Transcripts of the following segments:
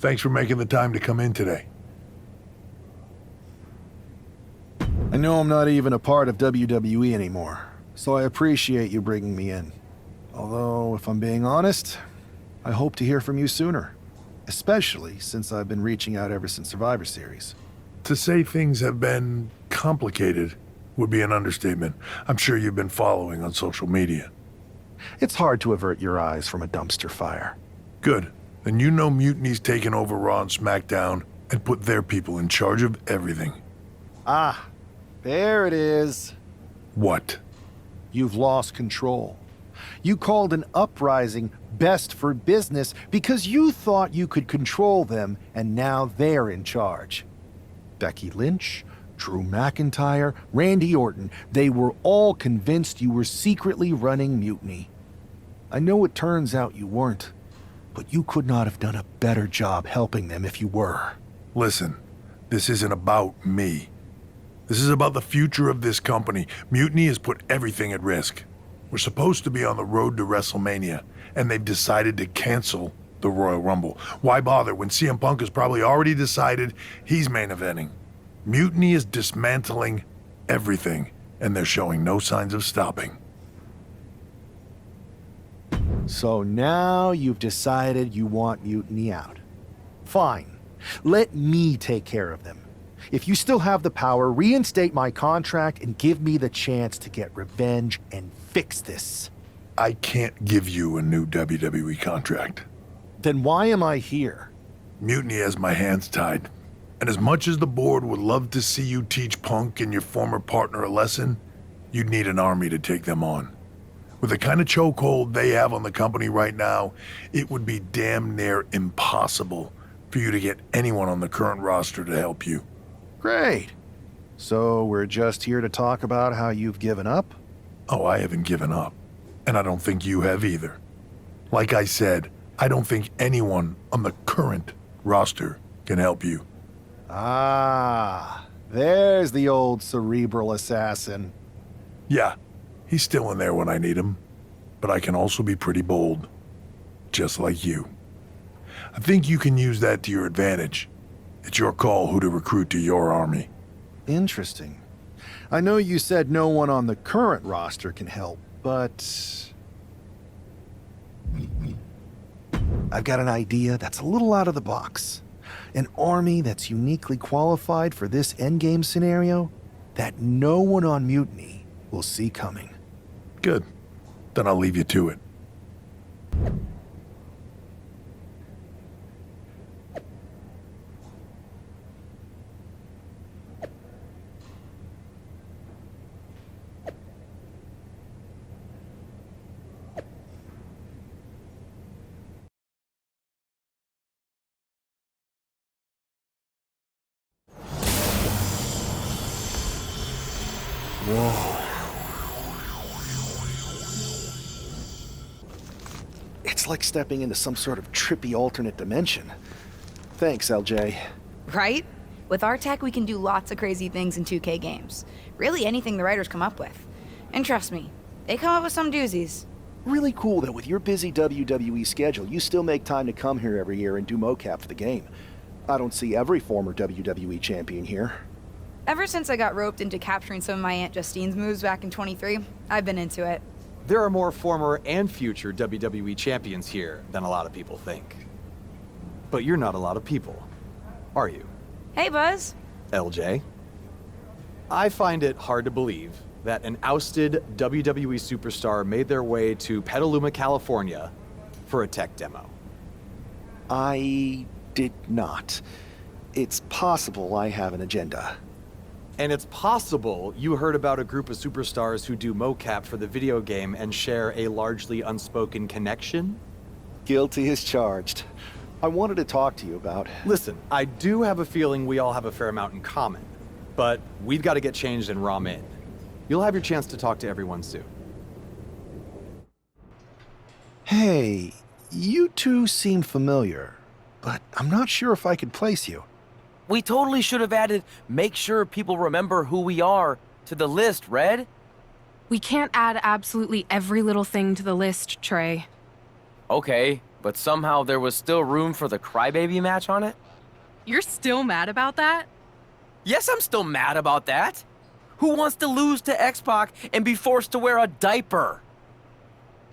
Thanks for making the time to come in today. I know I'm not even a part of WWE anymore, so I appreciate you bringing me in. Although, if I'm being honest, I hope to hear from you sooner. Especially since I've been reaching out ever since Survivor Series. To say things have been complicated would be an understatement. I'm sure you've been following on social media. It's hard to avert your eyes from a dumpster fire. Good. Then you know Mutiny's taken over Raw and SmackDown and put their people in charge of everything. Ah, there it is. What? You've lost control. You called an uprising best for business because you thought you could control them, and now they're in charge. Becky Lynch, Drew McIntyre, Randy Orton, they were all convinced you were secretly running Mutiny. I know it turns out you weren't, but you could not have done a better job helping them if you were. Listen, this isn't about me. This is about the future of this company. Mutiny has put everything at risk. We're supposed to be on the road to WrestleMania, and they've decided to cancel the Royal Rumble. Why bother when CM Punk has probably already decided he's main eventing? Mutiny is dismantling everything, and they're showing no signs of stopping. So now you've decided you want Mutiny out. Fine. Let me take care of them. If you still have the power, reinstate my contract and give me the chance to get revenge and fix this. I can't give you a new WWE contract. Then why am I here? Mutiny has my hands tied. And as much as the board would love to see you teach Punk and your former partner a lesson, you'd need an army to take them on. With the kind of chokehold they have on the company right now, it would be damn near impossible for you to get anyone on the current roster to help you. Great. So we're just here to talk about how you've given up? Oh, I haven't given up. And I don't think you have either. Like I said, I don't think anyone on the current roster can help you. Ah, there's the old cerebral assassin. Yeah, he's still in there when I need him. But I can also be pretty bold. Just like you. I think you can use that to your advantage. It's your call who to recruit to your army. Interesting. I know you said no one on the current roster can help, but I've got an idea that's a little out of the box. An army that's uniquely qualified for this endgame scenario that no one on Mutiny will see coming. Good. Then I'll leave you to it. Whoa. It's like stepping into some sort of trippy alternate dimension. Thanks, LJ. Right? With our tech, we can do lots of crazy things in 2K games. Really anything the writers come up with. And trust me, they come up with some doozies. Really cool that with your busy WWE schedule, you still make time to come here every year and do mocap for the game. I don't see every former WWE champion here. Ever since I got roped into capturing some of my Aunt Justine's moves back in 23, I've been into it. There are more former and future WWE champions here than a lot of people think. But you're not a lot of people, are you? Hey, Buzz. LJ? I find it hard to believe that an ousted WWE superstar made their way to Petaluma, California for a tech demo. I did not. It's possible I have an agenda. And it's possible you heard about a group of superstars who do mocap for the video game and share a largely unspoken connection? Guilty as charged. I wanted to talk to you about... Listen, I do have a feeling we all have a fair amount in common, but we've got to get changed and ROM in. You'll have your chance to talk to everyone soon. Hey, you two seem familiar, but I'm not sure if I could place you. We totally should have added make sure people remember who we are to the list, Red. We can't add absolutely every little thing to the list, Trey. Okay, but somehow there was still room for the crybaby match on it? You're still mad about that? Yes, I'm still mad about that. Who wants to lose to X-Pac and be forced to wear a diaper?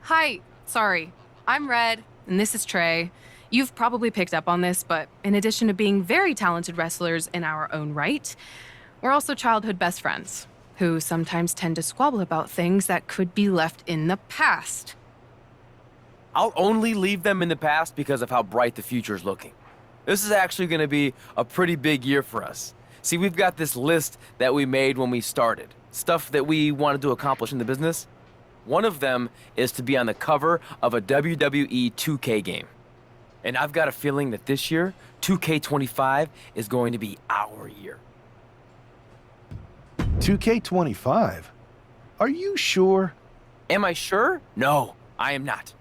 Hi, sorry. I'm Red, and this is Trey. You've probably picked up on this, but in addition to being very talented wrestlers in our own right, we're also childhood best friends, who sometimes tend to squabble about things that could be left in the past. I'll only leave them in the past because of how bright the future is looking. This is actually going to be a pretty big year for us. See, we've got this list that we made when we started, stuff that we wanted to accomplish in the business. One of them is to be on the cover of a WWE 2K game. And I've got a feeling that this year, 2K25 is going to be our year. 2K25? Are you sure? Am I sure? No, I am not.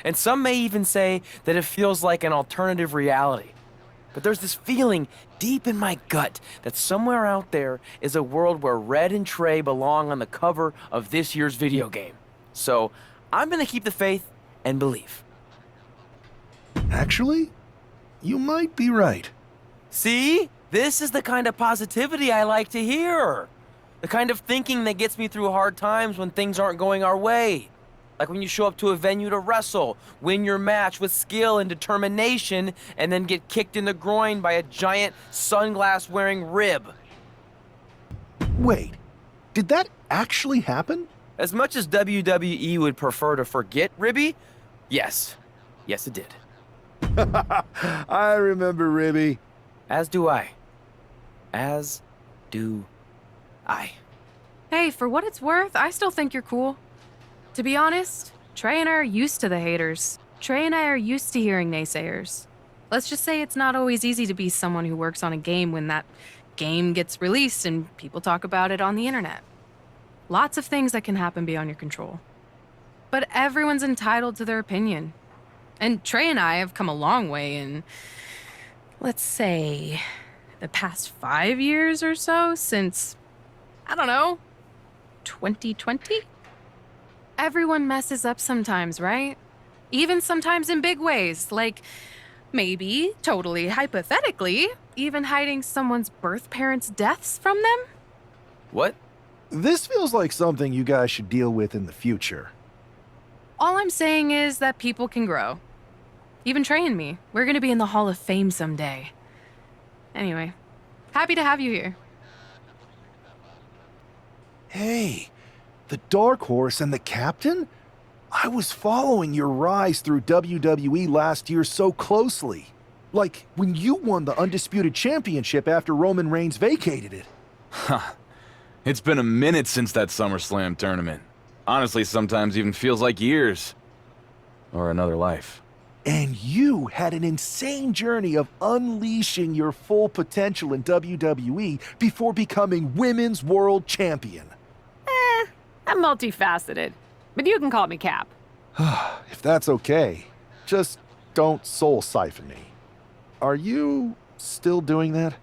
And some may even say that it feels like an alternative reality. But there's this feeling deep in my gut that somewhere out there is a world where Red and Trey belong on the cover of this year's video game. So I'm gonna keep the faith and believe. Actually, you might be right. See? This is the kind of positivity I like to hear. The kind of thinking that gets me through hard times when things aren't going our way. Like when you show up to a venue to wrestle, win your match with skill and determination, and then get kicked in the groin by a giant sunglass-wearing rib. Wait, did that actually happen? As much as WWE would prefer to forget Ribby, yes. Yes, it did. I remember Ribby. As do I. As do I. Hey, for what it's worth, I still think you're cool. To be honest, Trey and I are used to the haters. Trey and I are used to hearing naysayers. Let's just say it's not always easy to be someone who works on a game when that game gets released and people talk about it on the internet. Lots of things that can happen beyond your control. But everyone's entitled to their opinion. And Trey and I have come a long way in, let's say, the past 5 years or so since, I don't know, 2020? Everyone messes up sometimes, right? Even sometimes in big ways, like maybe, totally hypothetically, even hiding someone's birth parents' deaths from them? What? This feels like something you guys should deal with in the future. All I'm saying is that people can grow. Even Trey and me. We're gonna be in the Hall of Fame someday. Anyway, happy to have you here. Hey, the Dark Horse and the Captain? I was following your rise through WWE last year so closely. Like when you won the Undisputed Championship after Roman Reigns vacated it. Huh. It's been a minute since that SummerSlam tournament. Honestly, sometimes even feels like years. Or another life. And you had an insane journey of unleashing your full potential in WWE before becoming Women's World Champion. I'm multifaceted, but you can call me Cap. If that's okay, just don't soul siphon me. Are you still doing that?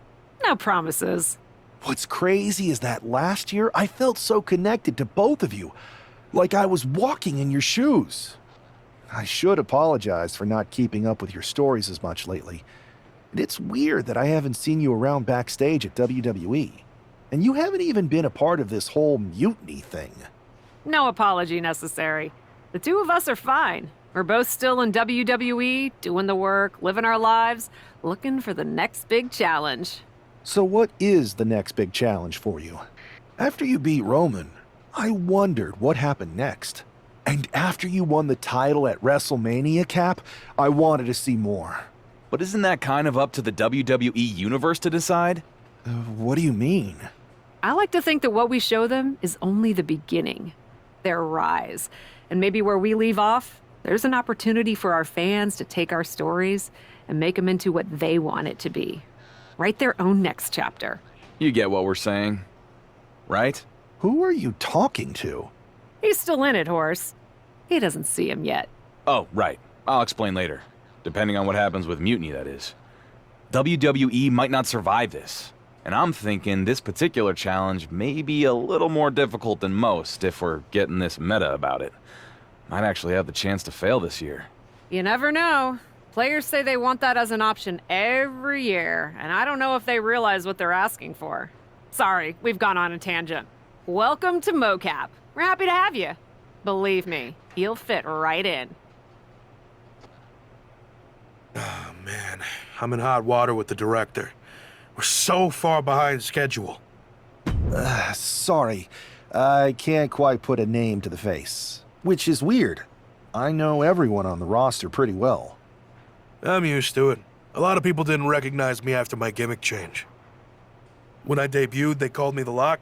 No promises. What's crazy is that last year I felt so connected to both of you, like I was walking in your shoes. I should apologize for not keeping up with your stories as much lately. And it's weird that I haven't seen you around backstage at WWE. And you haven't even been a part of this whole mutiny thing. No apology necessary. The two of us are fine. We're both still in WWE, doing the work, living our lives, looking for the next big challenge. So what is the next big challenge for you? After you beat Roman, I wondered what happened next. And after you won the title at WrestleMania, Cap, I wanted to see more. But isn't that kind of up to the WWE Universe to decide? What do you mean? I like to think that what we show them is only the beginning, their rise. And maybe where we leave off, there's an opportunity for our fans to take our stories and make them into what they want it to be. Write their own next chapter. You get what we're saying, right? Who are you talking to? He's still in it, Horse. He doesn't see him yet. Oh, right. I'll explain later. Depending on what happens with Mutiny, that is. WWE might not survive this. And I'm thinking this particular challenge may be a little more difficult than most if we're getting this meta about it. Might actually have the chance to fail this year. You never know. Players say they want that as an option every year, and I don't know if they realize what they're asking for. Sorry, we've gone on a tangent. Welcome to MoCap. We're happy to have you. Believe me, you'll fit right in. Oh, man. I'm in hot water with the director. We're so far behind schedule. Sorry, I can't quite put a name to the face. Which is weird. I know everyone on the roster pretty well. I'm used to it. A lot of people didn't recognize me after my gimmick change. When I debuted, they called me the Lock.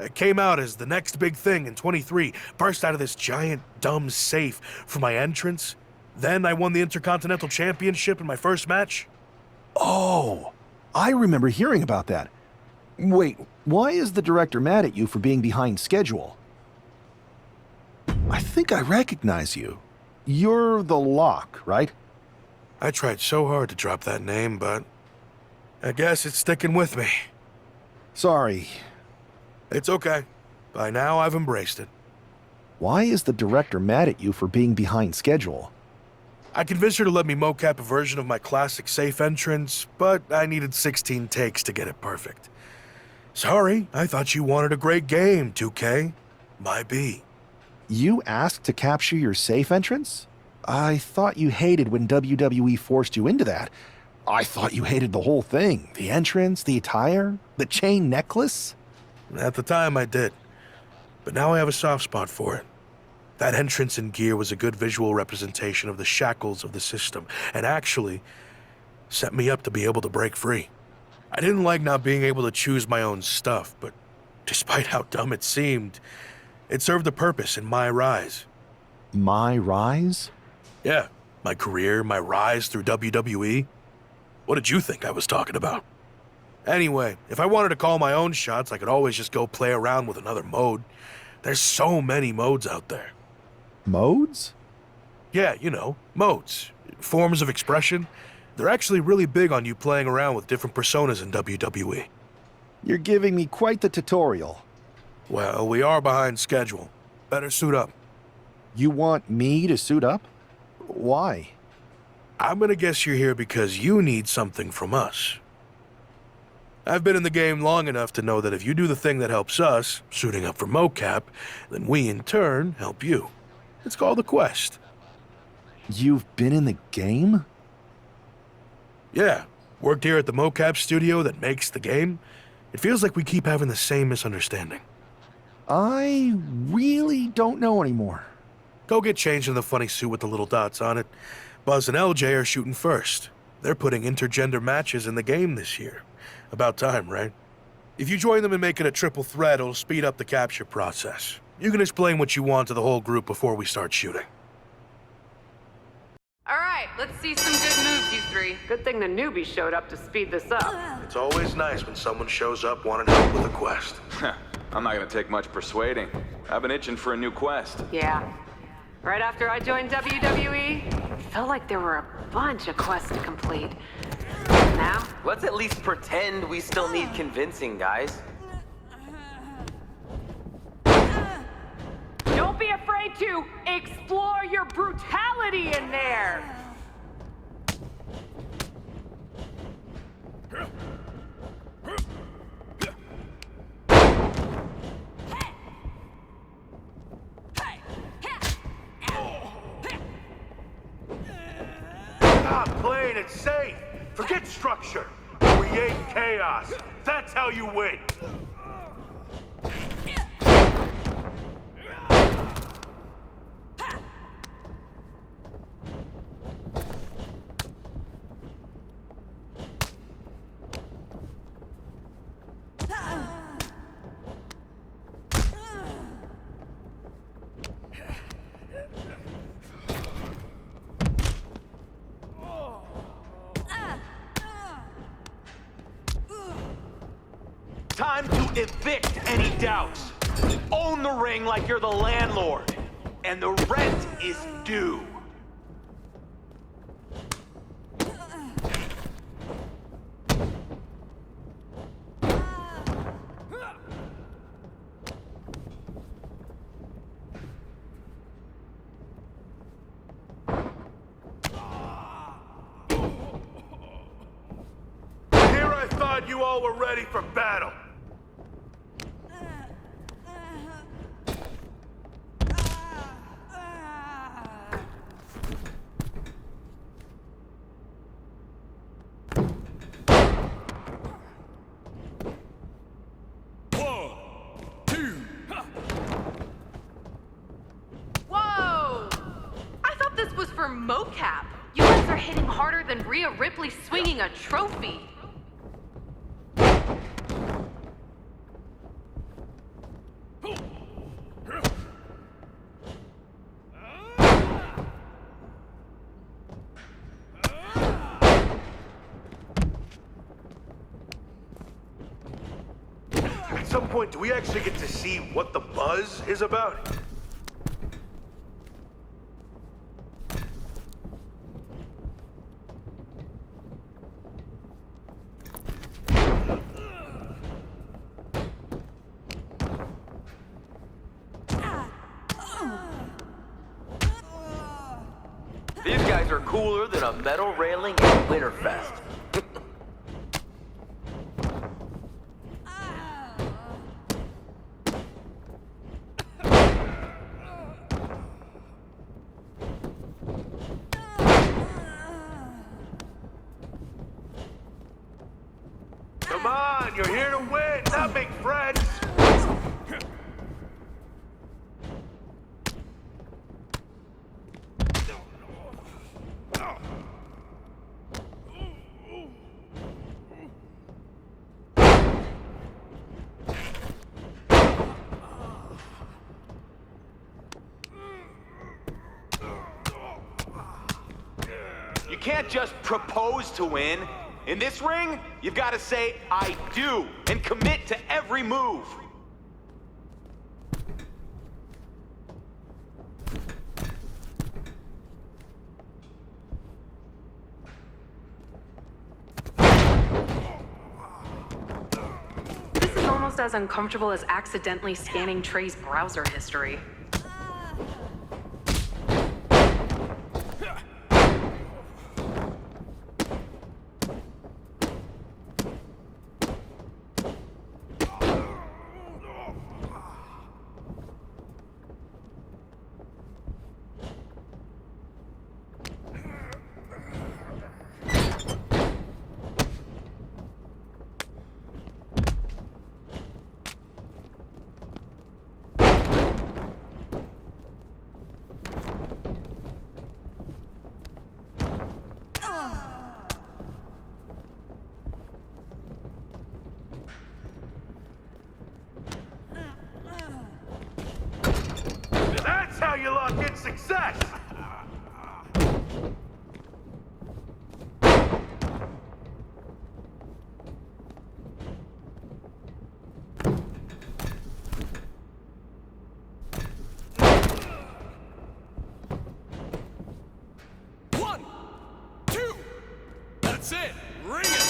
I came out as the next big thing in 23, burst out of this giant, dumb safe for my entrance. Then I won the Intercontinental Championship in my first match. Oh, I remember hearing about that. Wait, why is the director mad at you for being behind schedule? I think I recognize you. You're the Lock, right? I tried so hard to drop that name, but I guess it's sticking with me. Sorry. It's okay. By now, I've embraced it. Why is the director mad at you for being behind schedule? I convinced her to let me mocap a version of my classic safe entrance, but I needed 16 takes to get it perfect. Sorry, I thought you wanted a great game, 2K. My B. You asked to capture your safe entrance? I thought you hated when WWE forced you into that. I thought you hated the whole thing. The entrance, the attire, the chain necklace. At the time, I did. But now I have a soft spot for it. That entrance and gear was a good visual representation of the shackles of the system, and actually set me up to be able to break free. I didn't like not being able to choose my own stuff, but despite how dumb it seemed, it served a purpose in MyRise. MyRise? Yeah, my career, my rise through WWE. What did you think I was talking about? Anyway, if I wanted to call my own shots, I could always just go play around with another mode. There's so many modes out there. Modes? Yeah, you know, modes. Forms of expression. They're actually really big on you playing around with different personas in WWE. You're giving me quite the tutorial. Well, we are behind schedule. Better suit up. You want me to suit up? Why? I'm gonna guess you're here because you need something from us. I've been in the game long enough to know that if you do the thing that helps us, suiting up for mocap, then we in turn help you. It's called a quest. You've been in the game? Yeah, worked here at the mocap studio that makes the game. It feels like we keep having the same misunderstanding. I really don't know anymore. Go get changed in the funny suit with the little dots on it. Buzz and LJ are shooting first. They're putting intergender matches in the game this year. About time, right? If you join them and make it a triple threat, it'll speed up the capture process. You can explain what you want to the whole group before we start shooting. All right, let's see some good moves, you three. Good thing the newbie showed up to speed this up. It's always nice when someone shows up wanting help with a quest. I'm not gonna take much persuading. I've been itching for a new quest. Yeah. Right after I joined WWE, it felt like there were a bunch of quests to complete. Now? Let's at least pretend we still need convincing, guys. Don't be afraid to explore your brutality in there! Stop playing it safe. Forget structure. Create chaos. That's how you win. Time to evict any doubts. Own the ring like you're the landlord. And the rent is due. thought you all were ready for battle. Whoa! I thought this was for mocap. You guys are hitting harder than Rhea Ripley swinging a trophy. At some point, do we actually get to see what the buzz is about? These guys are cooler than a metal railing at Winterfest. Come on, you're here to win, not make friends. You can't just propose to win. In this ring, you've got to say, I do, and commit to every move. This is almost as uncomfortable as accidentally scanning Trey's browser history. That's how you lock in success! One, two, that's it. Ring it.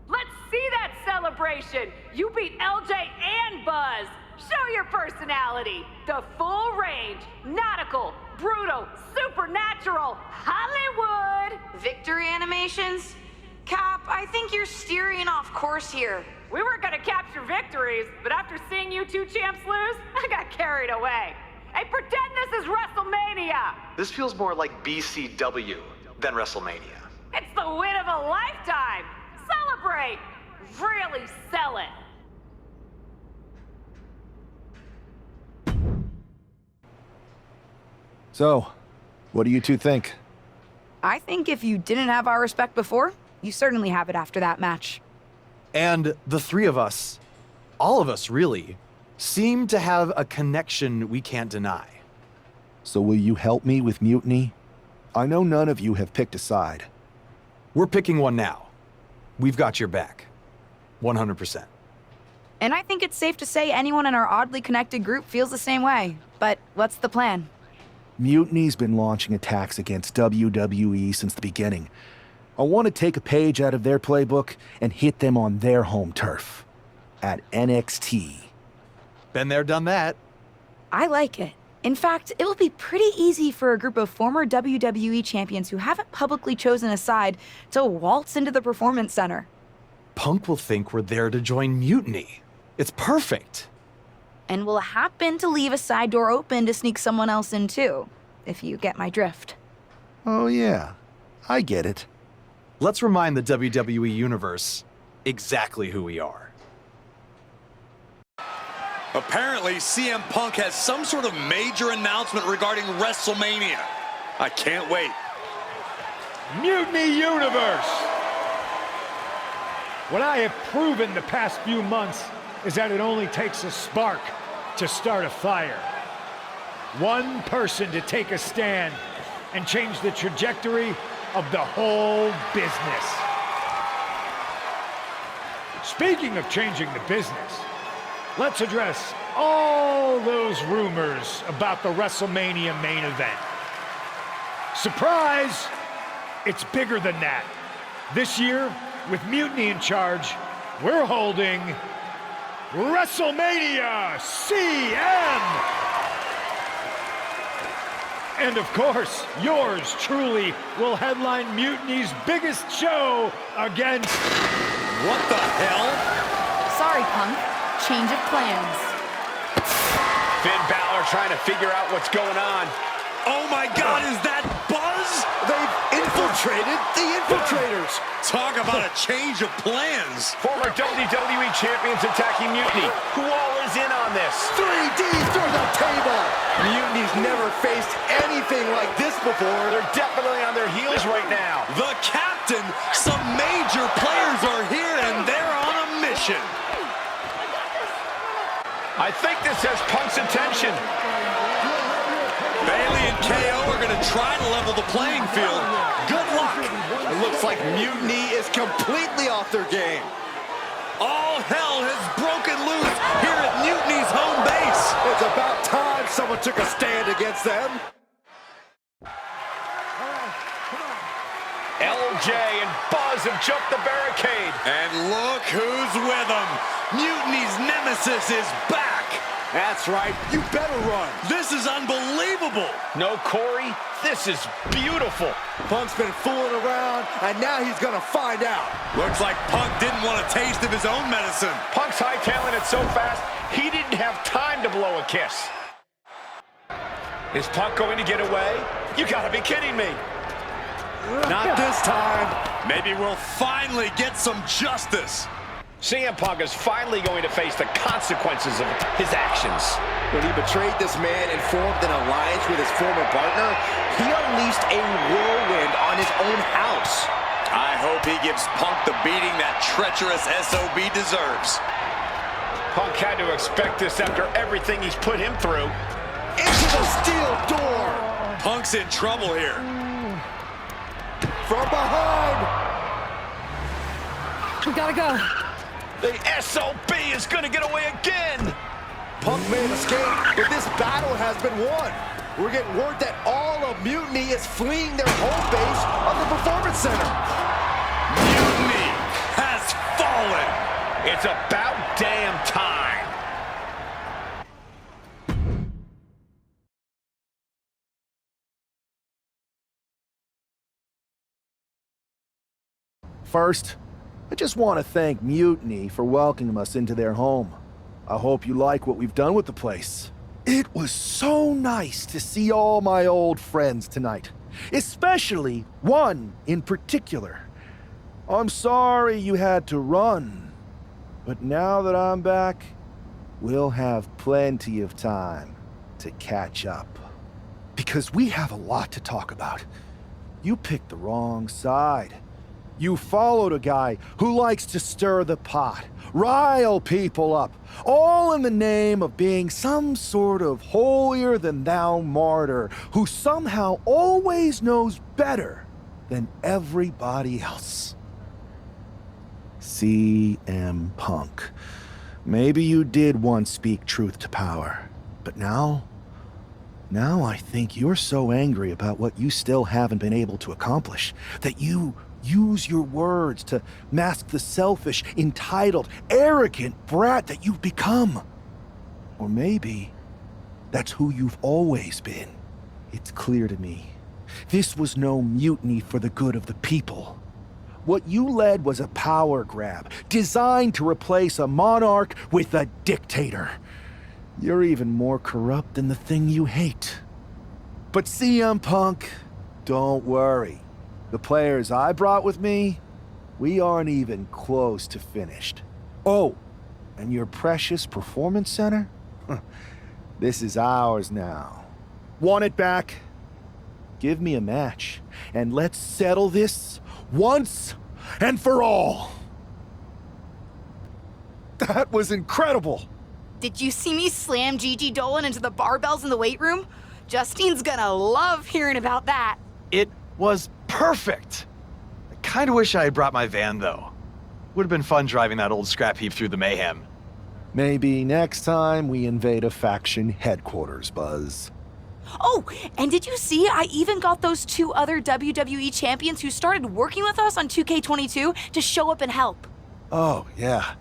Let's see that celebration! You beat LJ and Buzz! Show your personality! The full range, nautical, brutal, supernatural, Hollywood! Victory animations? Cap, I think you're steering off course here. We were gonna capture victories, but after seeing you two champs lose, I got carried away. Hey, pretend this is WrestleMania! This feels more like BCW than WrestleMania. It's the win of a lifetime! Celebrate! Really sell it! So, what do you two think? I think if you didn't have our respect before, you certainly have it after that match. And the three of us, all of us really, seem to have a connection we can't deny. So will you help me with Mutiny? I know none of you have picked a side. We're picking one now. We've got your back. 100%. And I think it's safe to say anyone in our oddly connected group feels the same way. But what's the plan? Mutiny's been launching attacks against WWE since the beginning. I want to take a page out of their playbook and hit them on their home turf. At NXT. Been there, done that. I like it. In fact, it will be pretty easy for a group of former WWE champions who haven't publicly chosen a side to waltz into the Performance Center. Punk will think we're there to join Mutiny. It's perfect. And we'll happen to leave a side door open to sneak someone else in too, if you get my drift. Oh, yeah. I get it. Let's remind the WWE Universe exactly who we are. Apparently, CM Punk has some sort of major announcement regarding WrestleMania. I can't wait. Mutiny Universe! What I have proven the past few months is that it only takes a spark to start a fire. One person to take a stand and change the trajectory of the whole business. Speaking of changing the business, let's address all those rumors about the WrestleMania main event. Surprise! It's bigger than that. This year, with Mutiny in charge, we're holding WrestleMania CM! And of course, yours truly will headline Mutiny's biggest show against... What the hell? Sorry, Punk. Change of plans. Finn Balor trying to figure out what's going on. Oh my God, is that Buzz? They've infiltrated the infiltrators. Talk about a change of plans. Former WWE champions attacking Mutiny. Who all is in on this? 3D through the table! Mutiny's never faced anything like this before. They're definitely on their heels right now. The captain, some major players are here and they're on a mission. I think this has Punk's attention. Bailey and KO are going to try to level the playing field. Good luck. It looks like Mutiny is completely off their game. All hell has broken loose here at Mutiny's home base. It's about time someone took a stand against them. LJ and Buzz have jumped the barricade. And look who's with them. Mutiny's nemesis is back. That's right. You better run. This is unbelievable. No, Corey, this is beautiful. Punk's been fooling around, and now he's going to find out. Looks like Punk didn't want a taste of his own medicine. Punk's hightailing it so fast, he didn't have time to blow a kiss. Is Punk going to get away? You got to be kidding me. Not this time. Maybe we'll finally get some justice. CM Punk is finally going to face the consequences of his actions. When he betrayed this man and formed an alliance with his former partner, he unleashed a whirlwind on his own house. I hope he gives Punk the beating that treacherous SOB deserves. Punk had to expect this after everything he's put him through. Into the steel door! Punk's in trouble here. From behind! We gotta go. The SOB is going to get away again! Punk may have escaped, but this battle has been won. We're getting word that all of Mutiny is fleeing their home base of the Performance Center. Mutiny has fallen. It's about damn time. First, I just want to thank Mutiny for welcoming us into their home. I hope you like what we've done with the place. It was so nice to see all my old friends tonight, especially one in particular. I'm sorry you had to run, but now that I'm back, we'll have plenty of time to catch up. Because we have a lot to talk about. You picked the wrong side. You followed a guy who likes to stir the pot, rile people up, all in the name of being some sort of holier-than-thou martyr who somehow always knows better than everybody else. CM Punk. Maybe you did once speak truth to power, but now I think you're so angry about what you still haven't been able to accomplish that you use your words to mask the selfish, entitled, arrogant brat that you've become. Or maybe That's who you've always been. It's clear to me. This was no mutiny for the good of the people. What you led was a power grab, designed to replace a monarch with a dictator. You're even more corrupt than the thing you hate. But CM Punk, don't worry. The players I brought with me, we aren't even close to finished. Oh, and your precious performance center? This is ours now. Want it back? Give me a match, and let's settle this once and for all. That was incredible. Did you see me slam Gigi Dolan into the barbells in the weight room? Justine's gonna love hearing about that. It was perfect. I kind of wish I had brought my van, though. Would have been fun driving that old scrap heap through the mayhem. Maybe next time we invade a faction headquarters, Buzz. Oh, and did you see I even got those 2 other WWE champions who started working with us on 2K22 to show up and help? Oh, yeah.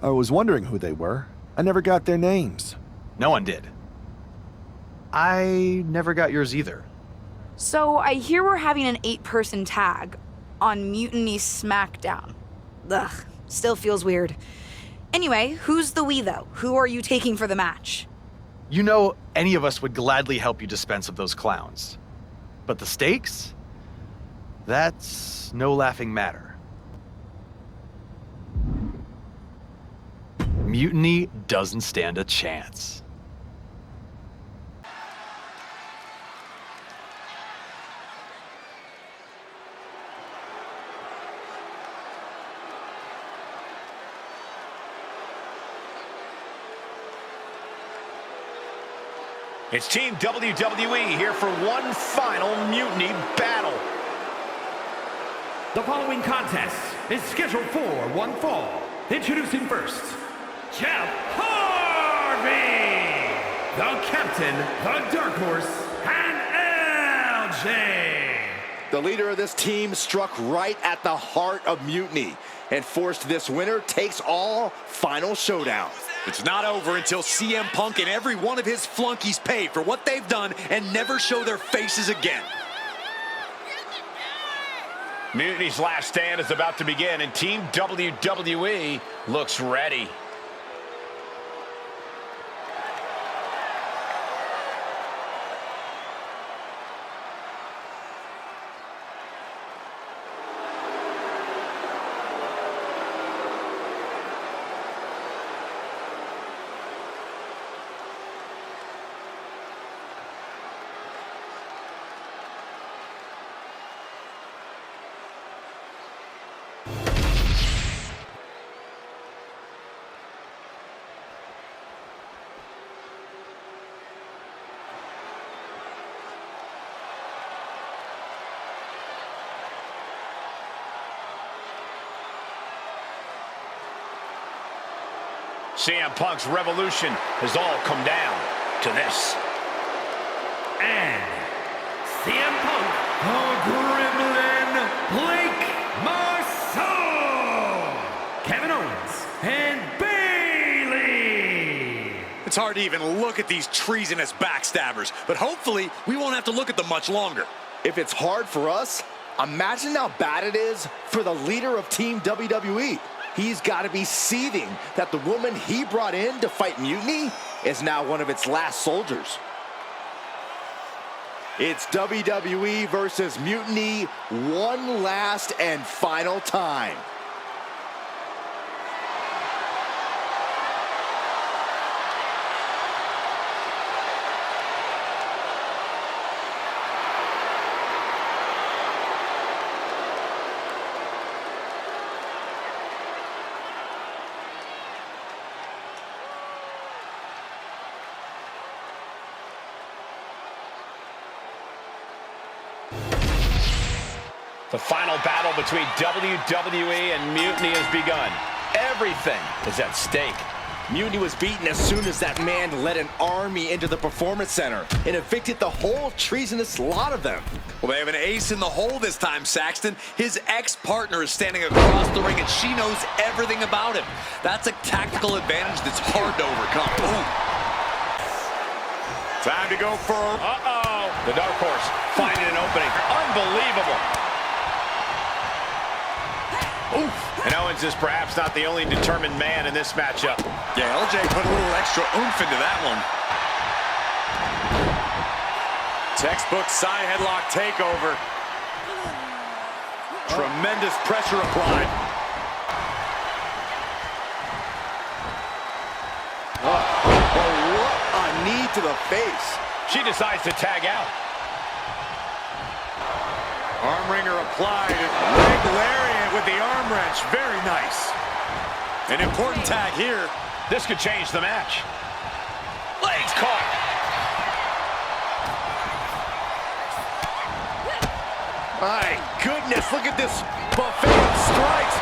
I was wondering who they were. I never got their names. No one did. I never got yours either. So I hear we're having an 8-person tag on Mutiny SmackDown. Ugh, still feels weird. Anyway, who's the we, though? Who are you taking for the match? You know, any of us would gladly help you dispense of those clowns. But the stakes? That's no laughing matter. Mutiny doesn't stand a chance. It's Team WWE here for one final Mutiny battle. The following contest is scheduled for one fall. Introducing first, Jeff Harvey, the Captain, the Dark Horse, and LJ. The leader of this team struck right at the heart of Mutiny and forced this winner takes all final showdown. It's not over until CM Punk and every one of his flunkies pay for what they've done and never show their faces again. Mutiny's last stand is about to begin, and Team WWE looks ready. CM Punk's revolution has all come down to this. And CM Punk, the Gremlin, Blake Marceau, Kevin Owens, and Bailey. It's hard to even look at these treasonous backstabbers, but hopefully we won't have to look at them much longer. If it's hard for us, imagine how bad it is for the leader of Team WWE. He's got to be seething that the woman he brought in to fight Mutiny is now one of its last soldiers. It's WWE versus Mutiny one last and final time. The final battle between WWE and Mutiny has begun. Everything is at stake. Mutiny was beaten as soon as that man led an army into the Performance Center and evicted the whole treasonous lot of them. Well, they have an ace in the hole this time, Saxton. His ex-partner is standing across the ring, and she knows everything about him. That's a tactical advantage that's hard to overcome. Ooh. Time to go for... Uh-oh. The Dark Horse finding an opening. Unbelievable. Oof. And Owens is perhaps not the only determined man in this matchup. Yeah, LJ put a little extra oomph into that one. Textbook side headlock takeover. Tremendous pressure applied. What a knee to the face. She decides to tag out. Arm wringer applied. Leg lariat with the arm wrench. Very nice. An important tag here. This could change the match. Legs caught. My goodness, look at this buffet of strikes.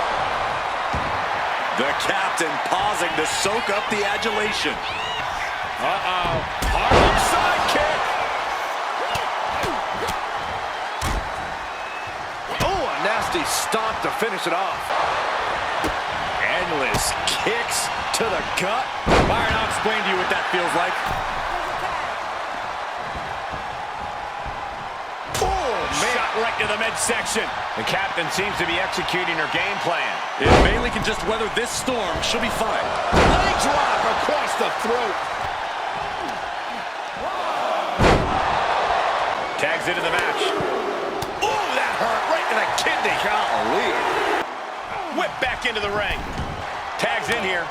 The captain pausing to soak up the adulation. Uh-oh. Harlem sidekick. Oh, a nasty stomp to finish it off. Endless kicks to the gut. Byron, I'll explain to you what that feels like. Shot right to the midsection. The captain seems to be executing her game plan. If Bayley can just weather this storm, she'll be fine. Leg drop across the throat. Tags into the match. Ooh, that hurt right to the kidney. Golly. Whip back into the ring. Tags in here.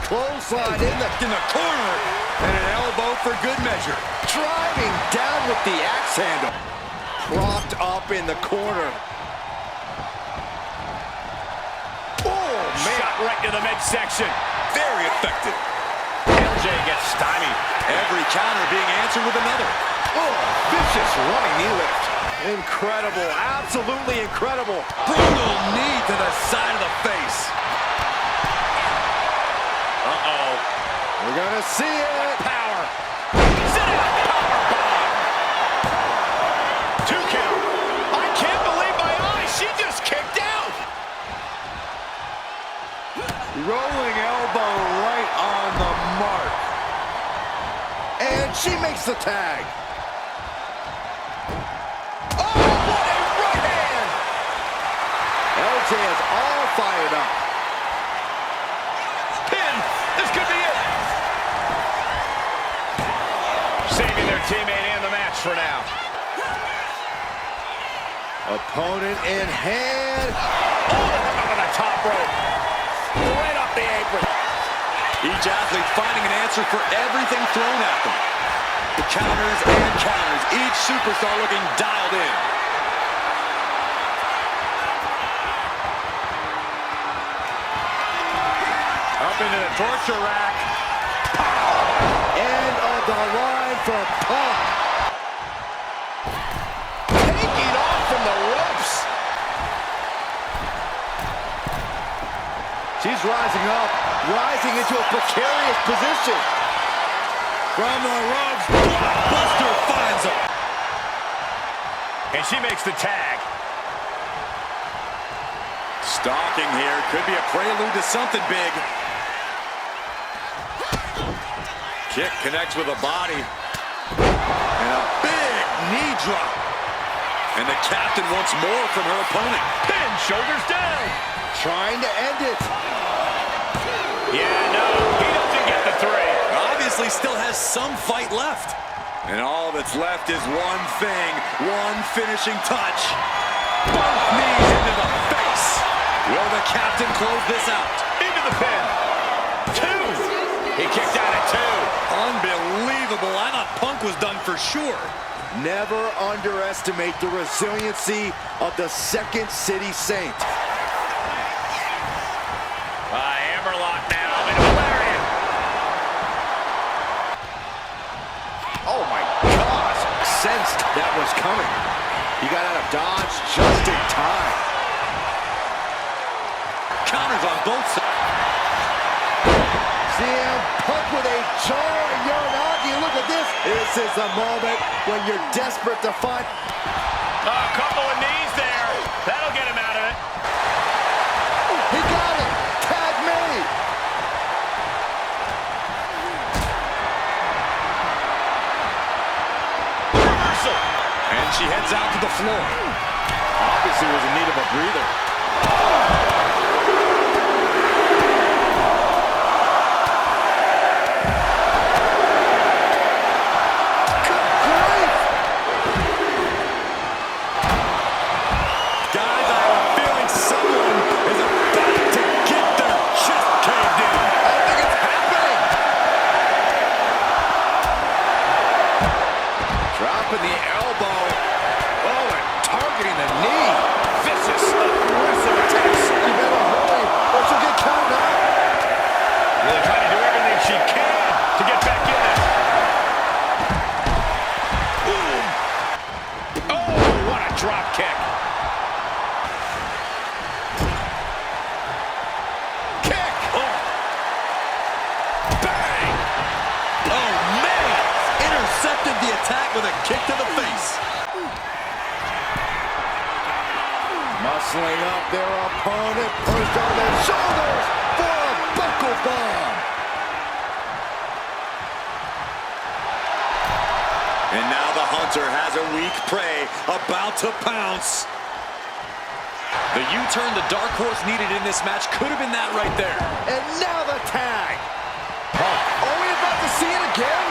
Clothesline in the corner. And an elbow for good measure. Driving down with the axe handle. Propped up in the corner. Oh, man. Shot right to the midsection. Very effective. LJ gets stymied. Every counter being answered with another. Oh, vicious running knee lift. Incredible. Absolutely incredible. Brutal knee to the side of the face. Uh-oh. We're going to see it. Power. Sit out. Power bomb. 2 count. I can't believe my eyes. She just kicked out. Rolling elbow right on the mark. And she makes the tag. Oh, what a right hand. LJ is all fired up. Pin. This could be it. Saving their teammate and the match for now. Opponent in hand. Oh, over the top rope. Right off the apron. Each athlete finding an answer for everything thrown at them. The counters and counters. Each superstar looking dialed in. Up into the torture rack. End of the line for Punk. Taking off from the ropes. She's rising up, rising into a precarious position. From the ropes, Buster finds him. And she makes the tag. Stalking here could be a prelude to something big. Kick connects with the body. And a big knee drop. And the captain wants more from her opponent. Pin, shoulders down. Trying to end it. Yeah, no, he doesn't get the 3. Obviously still has some fight left. And all that's left is one thing, one finishing touch. Both knees into the face. Will the captain close this out? Into the pin. 2. He kicked out at 2. Unbelievable. I thought Punk was done for sure. Never underestimate the resiliency of the Second City Saint. Hammerlock now into the lariat. Oh my gosh, sensed that was coming. He got out of dodge just in time. Counters on both sides. CM Punk with a jarring Uranagi. Look at this. This is the moment when you're desperate to find. A couple of knees there. That'll get him out of it. He got it. Tag made. floor. Obviously was in need of a breather. Guys, I have a feeling someone is about to get their chest caved in. I think it's happening. Dropping the elbow. Oh, and targeting the knee. Vicious, aggressive attacks. You better hurry, or she'll get counted out. Really trying to do everything she can to get back in it. Boom. Oh, what a drop kick. Kick. Oh. Bang. Oh, man. Intercepted the attack with a kick to the face. Muscling up their opponent, pushed on their shoulders for a buckle bomb. And now the hunter has a weak prey about to pounce. The U-turn the Dark Horse needed in this match could have been that right there. And now the tag. Are we about to see it again?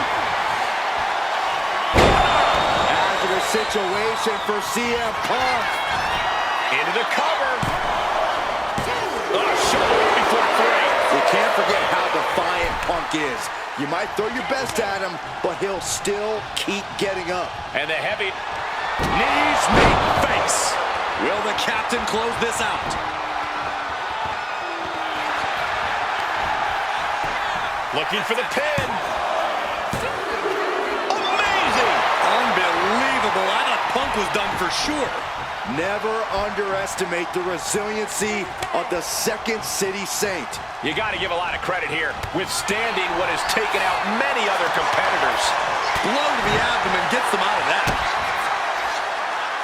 Hazardous situation for CM Punk. Into the cover. Oh, shoulder before three. We can't forget how defiant Punk is. You might throw your best at him, but he'll still keep getting up. And the heavy knees meet face. Will the captain close this out? Looking for the pin. Amazing! Unbelievable. I thought Punk was done for sure. Never underestimate the resiliency of the Second City Saint. You got to give a lot of credit here, withstanding what has taken out many other competitors. Blow to the abdomen gets them out of that.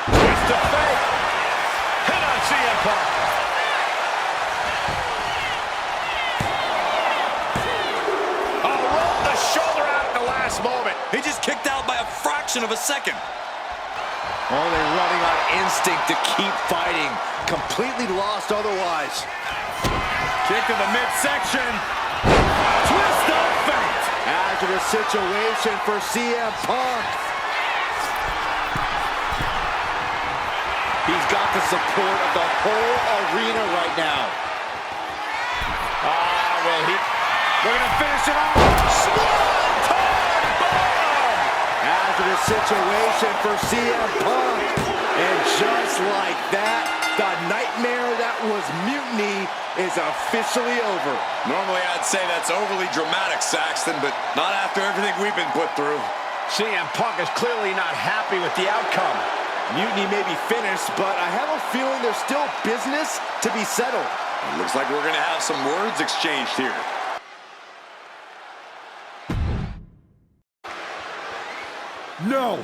Twist to fake. Hit on CM Punk. Oh, rolled the shoulder out at the last moment. He just kicked out by a fraction of a second. Oh, they're running on instinct to keep fighting. Completely lost otherwise. Kick to the midsection. Twist of fate. Hazardous situation for CM Punk. He's got the support of the whole arena right now. They're going to finish it off. Swanton bomb! Hazardous situation for CM Punk. And just like that, the nightmare that was Mutiny is officially over. Normally I'd say that's overly dramatic, Saxton, but not after everything we've been put through. CM Punk is clearly not happy with the outcome. Mutiny may be finished, but I have a feeling there's still business to be settled. It looks like we're going to have some words exchanged here. No!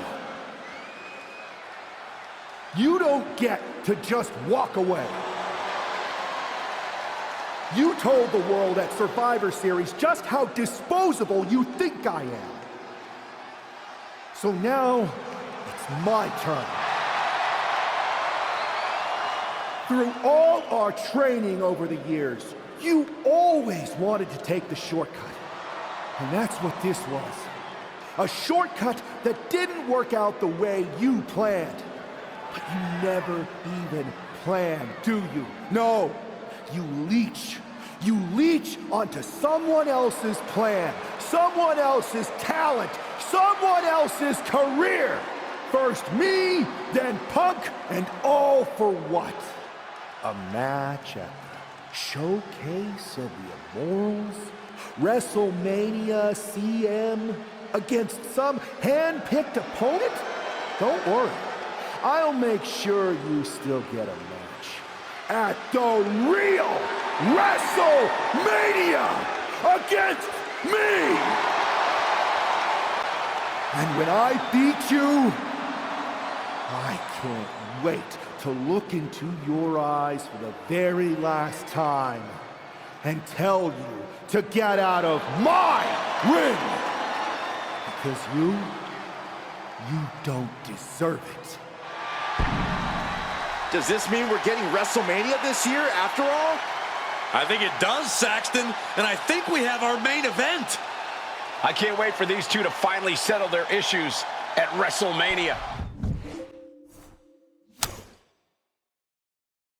You don't get to just walk away. You told the world at Survivor Series just how disposable you think I am. So now, it's my turn. Through all our training over the years, you always wanted to take the shortcut. And that's what this was. A shortcut that didn't work out the way you planned. But you never even plan, do you? No, you leech. You leech onto someone else's plan, someone else's talent, someone else's career. First me, then Punk, and all for what? A match at the Showcase of the Immortals? WrestleMania CM against some hand-picked opponent? Don't worry. I'll make sure you still get a match at the real WrestleMania against me! And when I beat you, I can't wait to look into your eyes for the very last time and tell you to get out of my ring! Because you don't deserve it. Does this mean we're getting WrestleMania this year after all? I think it does, Saxton, and I think we have our main event. I can't wait for these two to finally settle their issues at WrestleMania.